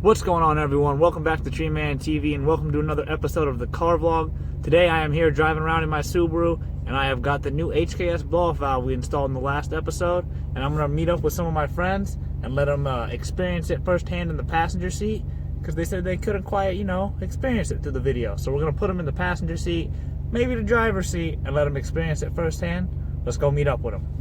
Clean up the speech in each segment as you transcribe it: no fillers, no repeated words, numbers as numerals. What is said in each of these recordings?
What's going on, everyone? Welcome back to Tree Man TV and welcome to another episode of the car vlog. Today I am here driving around in my Subaru and I have got the new HKS blow-off valve we installed in the last episode, and I'm going to meet up with some of my friends and let them experience it firsthand in the passenger seat, because they said they couldn't quite, experience it through the video. So we're going to put them in the passenger seat, maybe the driver's seat, and let them experience it firsthand. Let's go meet up with them.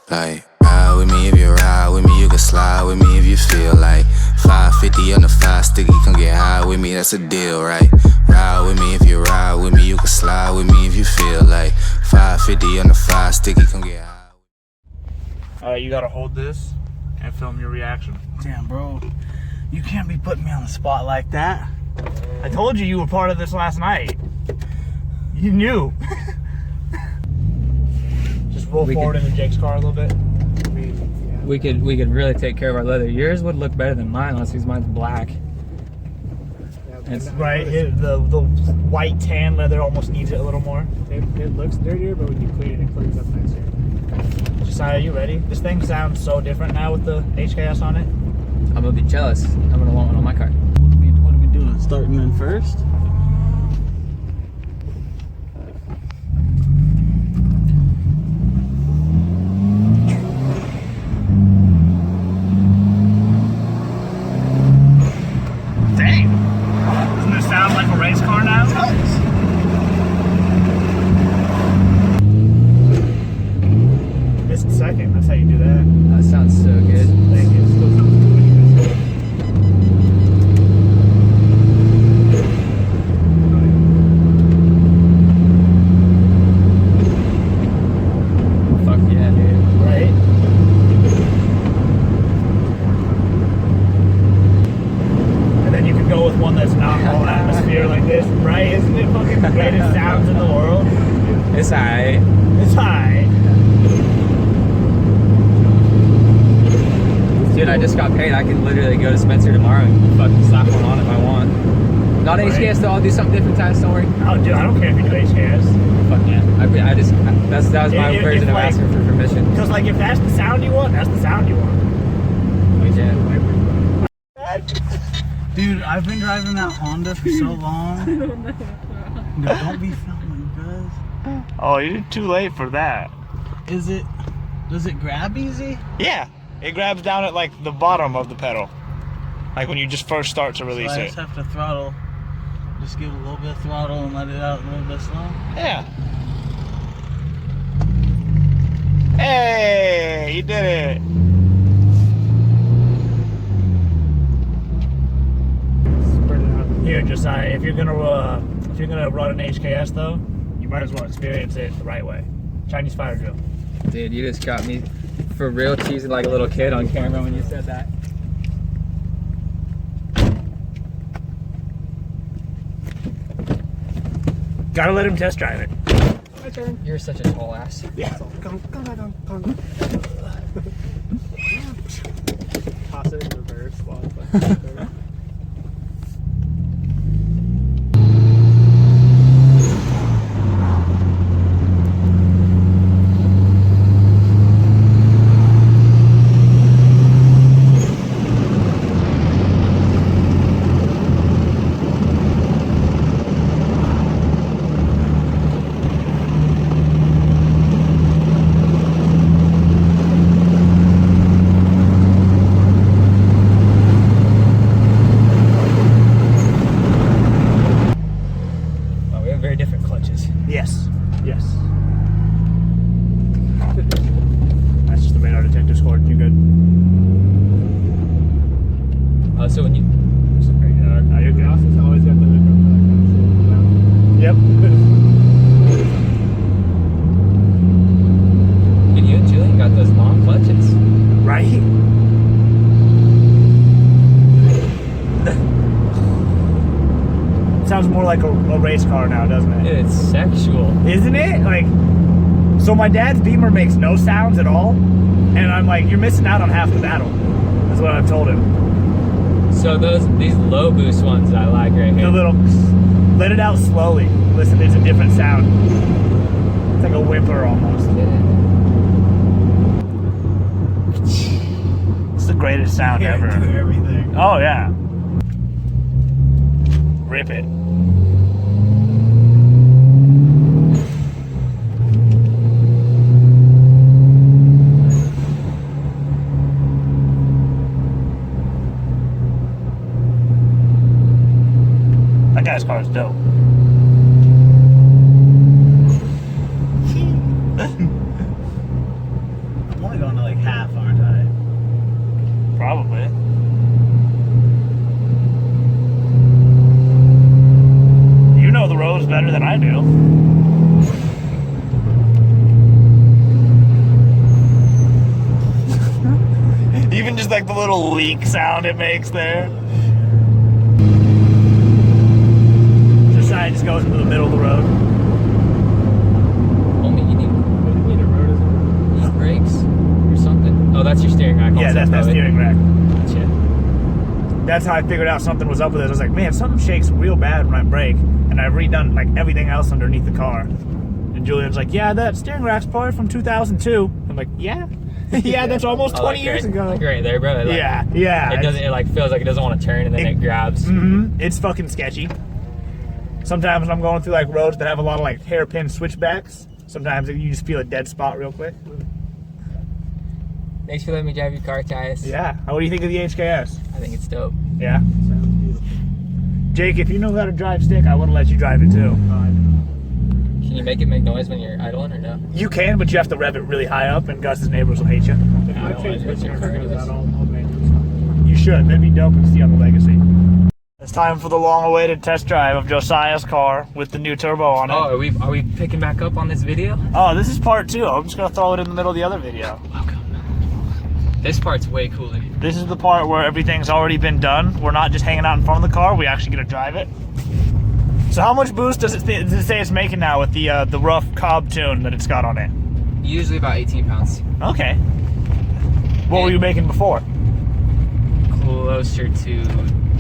Like, ride with me if you ride with me, you can slide with me if you feel like 550 on the 5 sticky, come get high with me, that's a deal, right? Ride with me if you ride with me, you can slide with me if you feel like 550 on the 5 sticky, come get high. Alright, you gotta hold this and film your reaction. Damn, bro. You can't be putting me on the spot like that. I told you were part of this last night. You knew. Roll forward into Jake's car a little bit. We could really take care of our leather. Yours would look better than mine, unless mine's black. Right, the white tan leather almost needs it a little more. It looks dirtier, but when you clean it, it cleans up nicer. Josiah, you ready? This thing sounds so different now with the HKS on it. I'm gonna be jealous. I'm gonna want one on my car. What are we doing? Starting in first? Second, that's how you do that. That sounds so good. Thank you. Fuck yeah, dude. Right? And then you can go with one that's not all atmosphere like this, right? Isn't it fucking the greatest sounds in the world? It's alright. It's high. Dude, I just got paid. I can literally go to Spencer tomorrow and fucking slap one on if I want. Not Right. HKS though, I'll do something different times, don't worry. Oh, dude, I don't care if you do HKS. Fuck yeah. That was my version of asking for permission. Because, like, if that's the sound you want, that's the sound you want. Yeah. Dude, I've been driving that Honda for so long. No, don't be filming, guys. Oh, you're too late for that. Does it grab easy? Yeah. It grabs down at, like, the bottom of the pedal. Like, when you just first start to release So I it. just have to throttle. Just give it a little bit of throttle and let it out a little bit slow. Yeah. Hey, you did it. Spread it out. Here, Josiah, if you're gonna run an HKS though, you might as well experience it the right way. Chinese fire drill. Dude, you just got me for real cheesing like a little kid on camera when you said that. Gotta let him test drive it. My turn. You're such a tall ass. Yeah. Toss it in reverse while it's like Yes. Yes. That's just the radar detector scored. You're good. So when you... Sorry, are you good? It's always got the hook up for that kind of shit. Yep. And you and Julian got those long clutches. Right? Sounds more like a race car now, doesn't it? Dude, it's sexual. Isn't it? Like, so my dad's Beamer makes no sounds at all, and I'm like, you're missing out on half the battle. That's what I've told him. So these low boost ones I like right The here. little, let it out slowly. Listen, it's a different sound. It's like a whimper almost. It's the greatest sound Yeah, ever. do everything. Oh yeah. Rip it. That guy's car is dope. I'm only going to like half, aren't I? Probably. You know the roads better than I do. Even just like the little leak sound it makes there. Josiah just goes into the middle of the road. Homie, you need a road is brakes or something. Oh, that's your steering rack. Yeah, that's that steering rack. Gotcha. That's how I figured out something was up with it. I was like, man, something shakes real bad when I brake. And I've redone like everything else underneath the car. And Julian's like, yeah, that steering rack's probably from 2002. I'm like, yeah. Yeah, that's almost 20 years ago. Like right there, bro. Like, Yeah. It doesn't. It like feels like it doesn't want to turn, and then it grabs. Mm-hmm. It's fucking sketchy. Sometimes when I'm going through like roads that have a lot of like hairpin switchbacks, sometimes you just feel a dead spot real quick. Thanks for letting me drive your car, Tyus. Yeah. What do you think of the HKS? I think it's dope. Yeah. sounds beautiful. Jake, if you know how to drive stick, I would have let you drive it too. Can you make it make noise when you're idling or no? You can, but you have to rev it really high up, and Gus's neighbors will hate you. If I know, change what's your pictures car of is? that, I'll make it. You should. That'd be dope to see on the Legacy. It's time for the long-awaited test drive of Josiah's car with the new turbo on it. Oh, are we picking back up on this video? Oh, this is part 2. I'm just gonna throw it in the middle of the other video. Welcome. This part's way cooler. This is the part where everything's already been done. We're not just hanging out in front of the car. We actually get to drive it. So how much boost does it say it's making now with the rough Cobb tune that it's got on it? Usually about 18 pounds. Okay. What were you making before? Closer to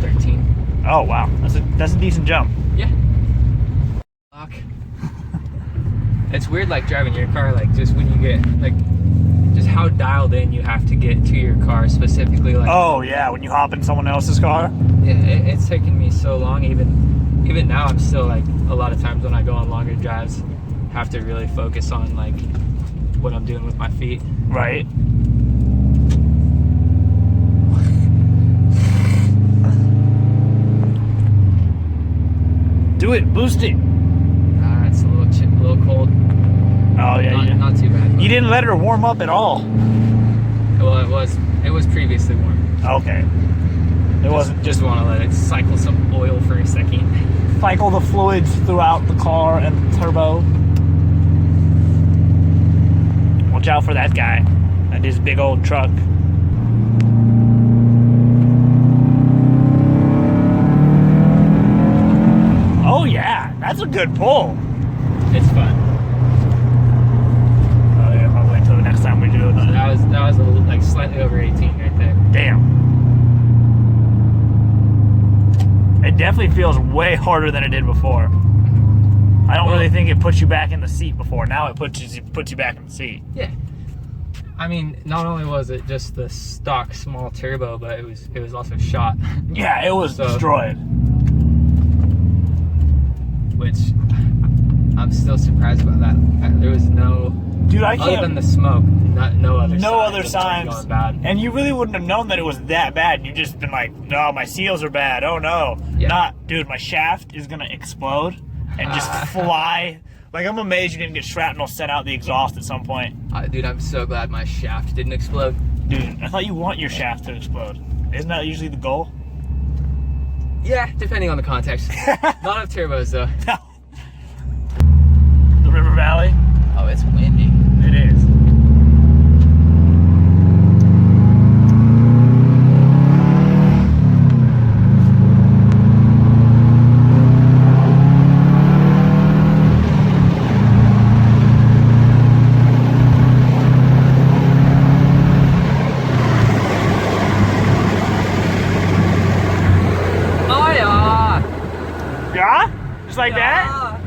13. Oh wow, that's a decent jump. Yeah. Fuck. It's weird, like driving your car, like just when you get like, just how dialed in you have to get to your car specifically. Like, Oh yeah, when you hop in someone else's car. yeah, it's taken me so long. Even now, I'm still like a lot of times when I go on longer drives, have to really focus on like what I'm doing with my feet. Right. Do it, boost it. It's a little cold. Oh yeah, Not too bad. you didn't let her warm up at all. Well, it was previously warm. Okay. It wasn't Just want to let it cycle some oil for a second. cycle the fluids throughout the car and the turbo. Watch out for that guy and his big old truck. Oh yeah, that's a good pull. It's fun. Oh yeah, I'll wait till the next time we do it. That was a little, like slightly over 18 right there. Damn. It definitely feels way harder than it did before. I don't really think it puts you back in the seat before. Now it puts you back in the seat. Yeah. I mean, not only was it just the stock small turbo, but it was also shot, Yeah, it was So- destroyed. which I'm still surprised about that. There was no, Dude, I other than can't. the smoke, no other No other of it signs. going bad. And you really wouldn't have known that it was that bad. You've just been like, no, my seals are bad. Oh no. Yeah. Not, dude, my shaft is gonna explode and just fly. Like, I'm amazed you didn't get shrapnel sent out the exhaust at some point. Dude, I'm so glad my shaft didn't explode. Dude, I thought you want your shaft to explode. Isn't that usually the goal? Yeah, depending on the context. Not of turbos though. The River Valley? Oh, it's windy. It is. Yeah? Just like that?